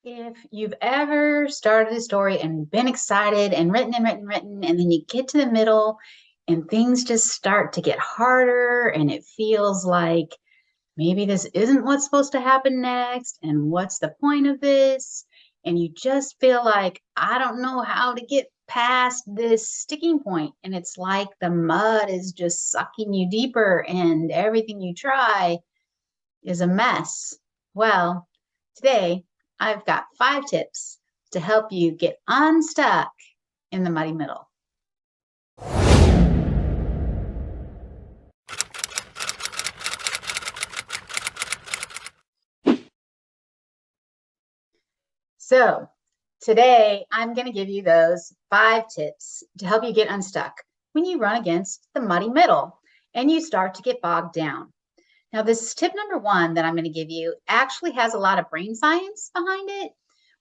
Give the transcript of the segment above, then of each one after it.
If you've ever started a story and been excited and written, and then you get to the middle and things just start to get harder and it feels like maybe this isn't what's supposed to happen next, and what's the point of this? And you just feel like, I don't know how to get past this sticking point, and it's like the mud is just sucking you deeper, and everything you try is a mess. Well, today I've got 5 tips to help you get unstuck in the muddy middle. So, today I'm going to give you those 5 tips to help you get unstuck when you run against the muddy middle and you start to get bogged down. Now, this tip number 1 that I'm going to give you actually has a lot of brain science behind it,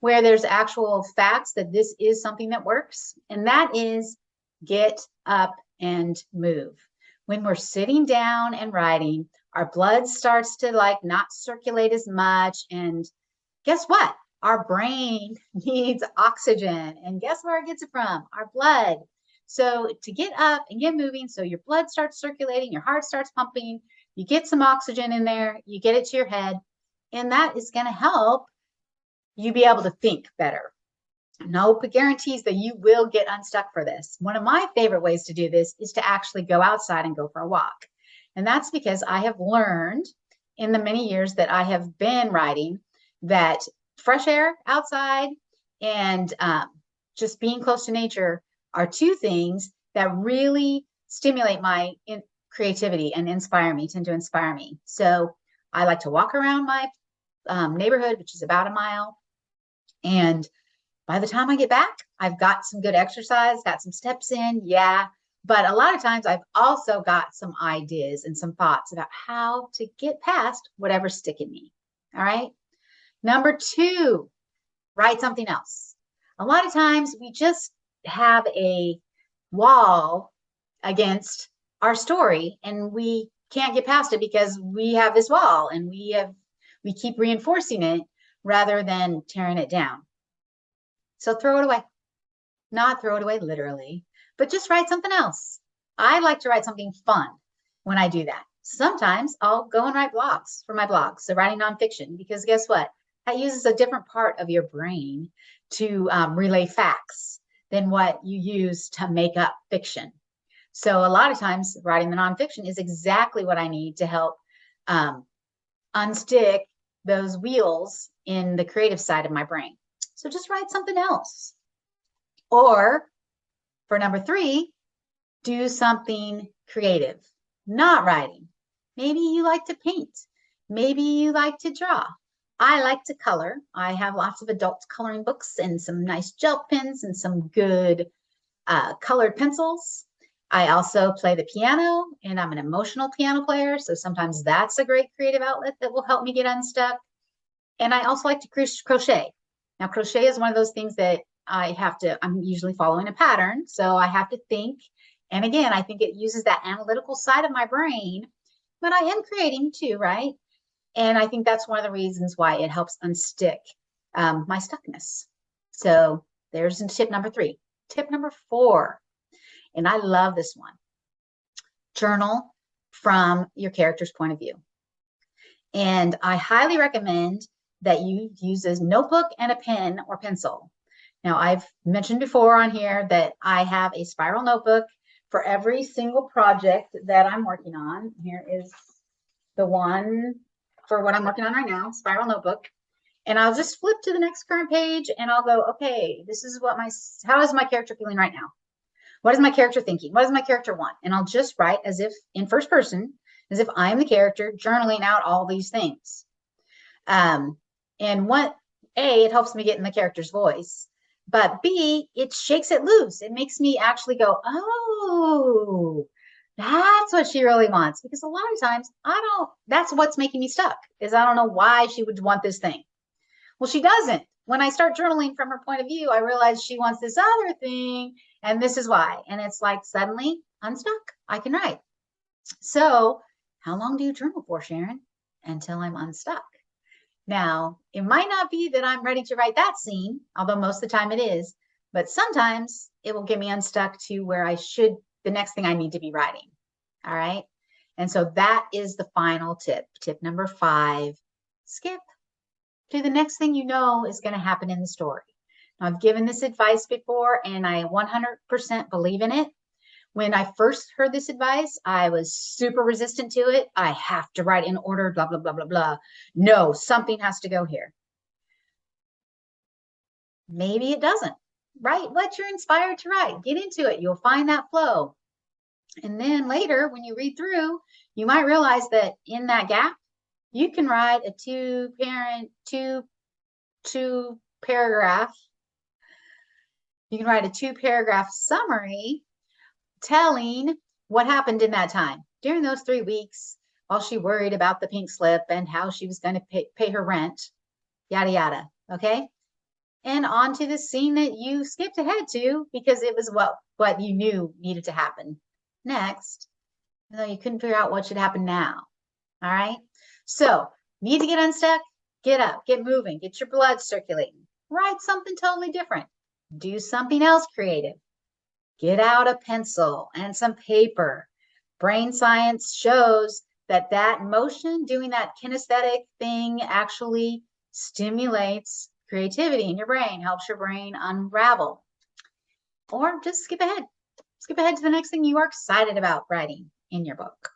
where there's actual facts that this is something that works, and that is get up and move. When we're sitting down and writing, our blood starts to not circulate as much, and guess what? Our brain needs oxygen, and guess where it gets it from? Our blood. So to get up and get moving, so your blood starts circulating, your heart starts pumping, you get some oxygen in there, you get it to your head, and that is going to help you be able to think better. No guarantees that you will get unstuck for this. One of my favorite ways to do this is to actually go outside and go for a walk. And that's because I have learned in the many years that I have been writing that fresh air outside and just being close to nature are 2 things that really stimulate my creativity and tend to inspire me. So I like to walk around my neighborhood, which is about a mile. And by the time I get back, I've got some good exercise, got some steps in. Yeah. But a lot of times I've also got some ideas and some thoughts about how to get past whatever's sticking me. All right. Number 2, write something else. A lot of times we just have a wall against our story and we can't get past it because we have this wall and we keep reinforcing it rather than tearing it down. So throw it away. Not throw it away literally, but just write something else. I like to write something fun when I do that. Sometimes I'll go and write blogs for my blog. So writing nonfiction, because guess what? That uses a different part of your brain to relay facts than what you use to make up fiction. So a lot of times writing the nonfiction is exactly what I need to help unstick those wheels in the creative side of my brain. So just write something else. Or for number 3, do something creative, not writing. Maybe you like to paint. Maybe you like to draw. I like to color. I have lots of adult coloring books and some nice gel pens and some good colored pencils. I also play the piano, and I'm an emotional piano player. So sometimes that's a great creative outlet that will help me get unstuck. And I also like to crochet. Now, crochet is one of those things that I'm usually following a pattern. So I have to think. And again, I think it uses that analytical side of my brain, but I am creating too, right? And I think that's one of the reasons why it helps unstick my stuckness. So there's tip number 3. Tip number 4, and I love this one. Journal from your character's point of view. And I highly recommend that you use a notebook and a pen or pencil. Now, I've mentioned before on here that I have a spiral notebook for every single project that I'm working on. Here is the one for what I'm working on right now, spiral notebook. And I'll just flip to the next current page and I'll go, okay, this is how is my character feeling right now? What is my character thinking? What does my character want? And I'll just write as if in first person, as if I'm the character journaling out all these things. And it helps me get in the character's voice, but B, it shakes it loose. It makes me actually go, oh, that's what she really wants. Because a lot of times that's what's making me stuck, is I don't know why she would want this thing. Well, she doesn't. When I start journaling from her point of view, I realize she wants this other thing, and this is why. And it's like suddenly unstuck. I can write. So how long do you journal for, Sharon? Until I'm unstuck. Now, it might not be that I'm ready to write that scene, although most of the time it is, but sometimes it will get me unstuck to where the next thing I need to be writing. All right. And so that is the final tip. Tip number 5, skip to the next thing you know is going to happen in the story. Now, I've given this advice before and I 100% believe in it. When I first heard this advice, I was super resistant to it. I have to write in order, blah, blah, blah, blah, blah. No, something has to go here. Maybe it doesn't. Write what you're inspired to write. Get into it. You'll find that flow. And then later, when you read through, you might realize that in that gap, you can write a two paragraph. You can write a 2-paragraph summary telling what happened in that time during those 3 weeks while she worried about the pink slip and how she was going to pay her rent, yada, yada. Okay. And on to the scene that you skipped ahead to because it was what you knew needed to happen next, though you couldn't figure out what should happen now. All right. So need to get unstuck, get up, get moving, get your blood circulating, write something totally different, do something else creative, get out a pencil and some paper. Brain science shows that motion, doing that kinesthetic thing actually stimulates creativity in your brain, helps your brain unravel. Or just skip ahead. Skip ahead to the next thing you are excited about writing in your book.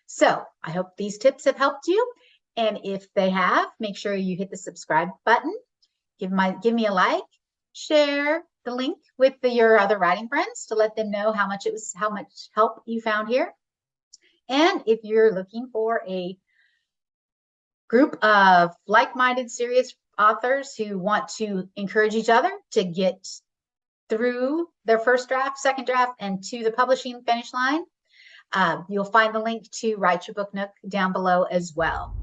So I hope these tips have helped you. And if they have, make sure you hit the subscribe button. Give me a like, share the link with your other writing friends to let them know how much help you found here. And if you're looking for a group of like-minded, serious authors who want to encourage each other to get through their first draft, second draft, and to the publishing finish line, you'll find the link to Write Your Book Nook down below as well.